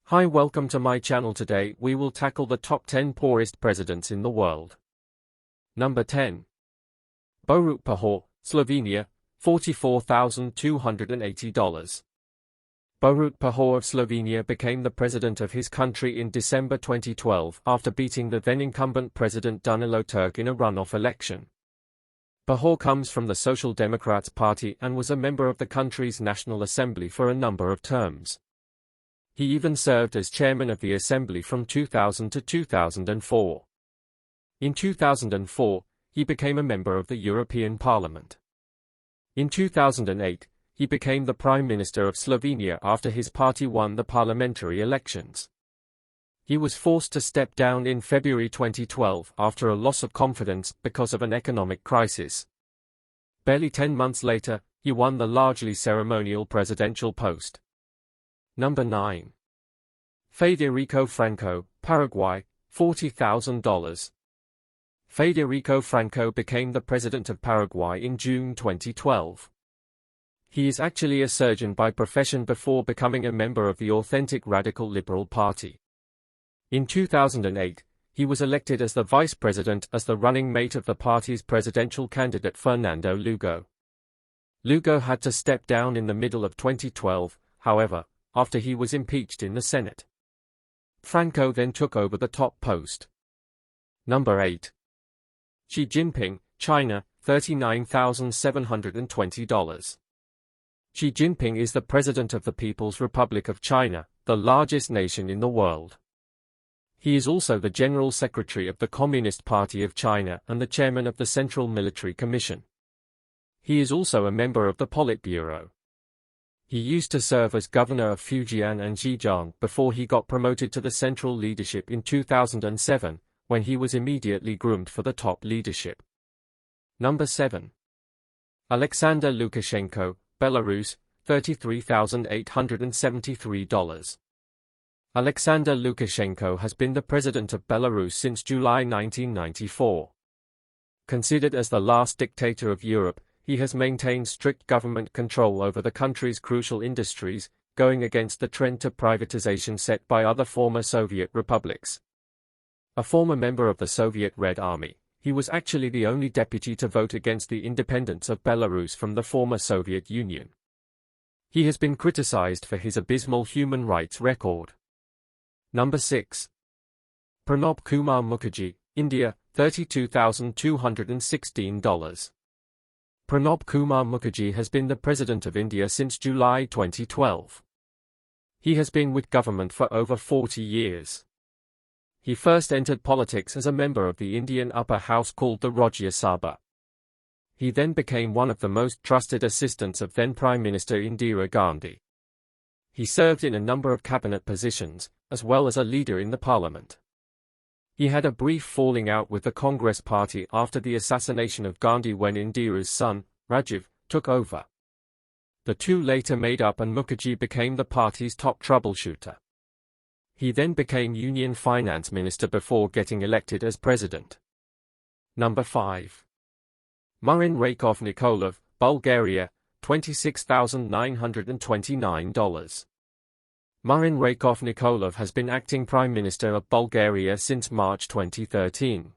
Hi, welcome to my channel. Today we will tackle the top 10 poorest presidents in the world. Number 10. Borut Pahor, Slovenia, $44,280. Borut Pahor of Slovenia became the president of his country in December 2012 after beating the then-incumbent President Danilo Turk in a runoff election. Pahor comes from the Social Democrats Party and was a member of the country's National Assembly for a number of terms. He even served as chairman of the Assembly from 2000 to 2004. In 2004, he became a member of the European Parliament. In 2008, he became the Prime Minister of Slovenia after his party won the parliamentary elections. He was forced to step down in February 2012 after a loss of confidence because of an economic crisis. Barely 10 months later, he won the largely ceremonial presidential post. Number 9. Federico Franco, Paraguay, $40,000. Federico Franco became the president of Paraguay in June 2012. He is actually a surgeon by profession before becoming a member of the authentic Radical Liberal Party. In 2008, he was elected as the vice president as the running mate of the party's presidential candidate Fernando Lugo. Lugo had to step down in the middle of 2012, however, after he was impeached in the Senate. Franco then took over the top post. Number 8. Xi Jinping, China, $39,720. Xi Jinping is the president of the People's Republic of China, the largest nation in the world. He is also the General Secretary of the Communist Party of China and the chairman of the Central Military Commission. He is also a member of the Politburo. He used to serve as governor of Fujian and Zhejiang before he got promoted to the central leadership in 2007, when he was immediately groomed for the top leadership. Number 7. Alexander Lukashenko, Belarus, $33,873. Alexander Lukashenko has been the president of Belarus since July 1994. Considered as the last dictator of Europe, he has maintained strict government control over the country's crucial industries, going against the trend to privatization set by other former Soviet republics. A former member of the Soviet Red Army, he was actually the only deputy to vote against the independence of Belarus from the former Soviet Union. He has been criticized for his abysmal human rights record. Number 6. Pranab Kumar Mukherjee, India, $32,216. Pranab Kumar Mukherjee has been the president of India since July 2012. He has been with government for over 40 years. He first entered politics as a member of the Indian upper house called the Rajya Sabha. He then became one of the most trusted assistants of then Prime Minister Indira Gandhi. He served in a number of cabinet positions, as well as a leader in the parliament. He had a brief falling out with the Congress Party after the assassination of Gandhi when Indira's son, Rajiv, took over. The two later made up and Mukherjee became the party's top troubleshooter. He then became Union Finance Minister before getting elected as president. Number 5. Marin Rakov-Nikolov, Bulgaria, $26,929. Marin Rakov-Nikolov has been acting Prime Minister of Bulgaria since March 2013.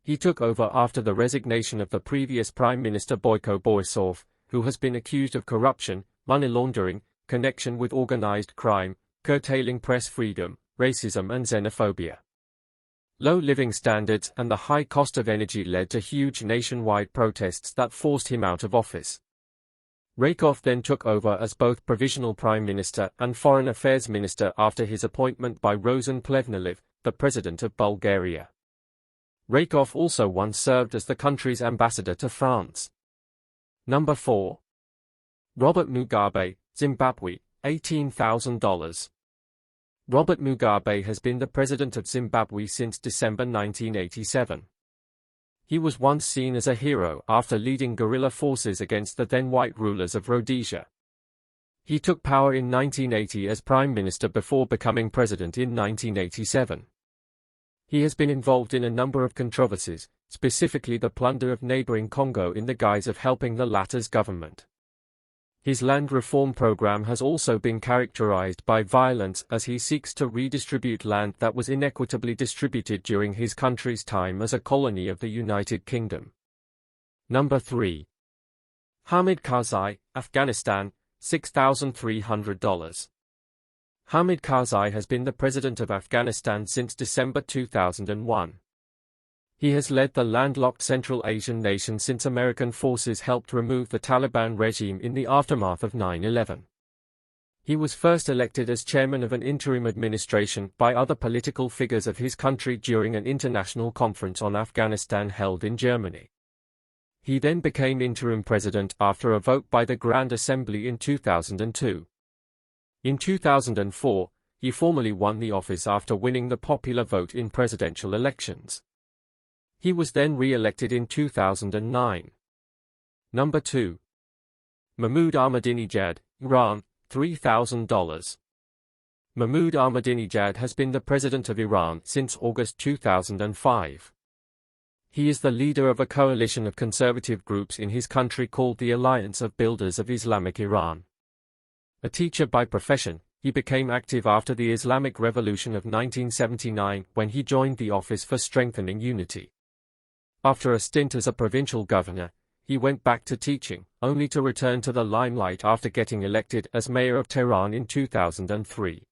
He took over after the resignation of the previous Prime Minister Boyko Borisov, who has been accused of corruption, money laundering, connection with organized crime, curtailing press freedom, racism and xenophobia. Low living standards and the high cost of energy led to huge nationwide protests that forced him out of office. Rakov then took over as both Provisional Prime Minister and Foreign Affairs Minister after his appointment by Rosen Plevneliev, the President of Bulgaria. Rakov also once served as the country's ambassador to France. Number 4. Robert Mugabe, Zimbabwe, $18,000. Robert Mugabe has been the president of Zimbabwe since December 1987. He was once seen as a hero after leading guerrilla forces against the then-white rulers of Rhodesia. He took power in 1980 as Prime Minister before becoming president in 1987. He has been involved in a number of controversies, specifically the plunder of neighboring Congo in the guise of helping the latter's government. His land reform program has also been characterized by violence as he seeks to redistribute land that was inequitably distributed during his country's time as a colony of the United Kingdom. Number 3. Hamid Karzai, Afghanistan, $6,300. Hamid Karzai has been the president of Afghanistan since December 2001. He has led the landlocked Central Asian nation since American forces helped remove the Taliban regime in the aftermath of 9/11. He was first elected as chairman of an interim administration by other political figures of his country during an international conference on Afghanistan held in Germany. He then became interim president after a vote by the Grand Assembly in 2002. In 2004, he formally won the office after winning the popular vote in presidential elections. He was then re-elected in 2009. Number 2. Mahmoud Ahmadinejad, Iran, $3,000. Mahmoud Ahmadinejad has been the president of Iran since August 2005. He is the leader of a coalition of conservative groups in his country called the Alliance of Builders of Islamic Iran. A teacher by profession, he became active after the Islamic Revolution of 1979 when he joined the Office for Strengthening Unity. After a stint as a provincial governor, he went back to teaching, only to return to the limelight after getting elected as mayor of Tehran in 2003.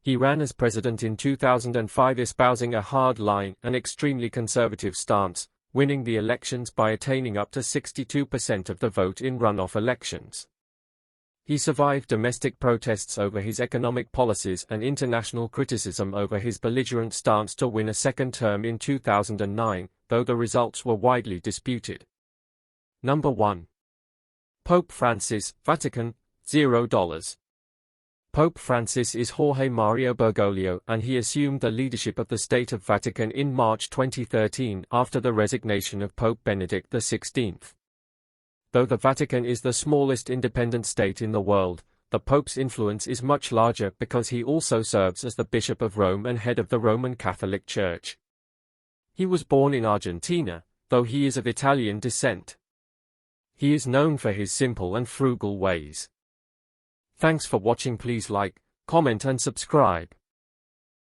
He ran as president in 2005, espousing a hard-line and extremely conservative stance, winning the elections by attaining up to 62% of the vote in runoff elections. He survived domestic protests over his economic policies and international criticism over his belligerent stance to win a second term in 2009, though the results were widely disputed. Number 1. Pope Francis, Vatican, $0. Pope Francis is Jorge Mario Bergoglio, and he assumed the leadership of the State of Vatican in March 2013 after the resignation of Pope Benedict XVI. Though the Vatican is the smallest independent state in the world, the Pope's influence is much larger because he also serves as the Bishop of Rome and head of the Roman Catholic Church. He was born in Argentina, though he is of Italian descent. He is known for his simple and frugal ways. Thanks for watching. Please like, comment and subscribe.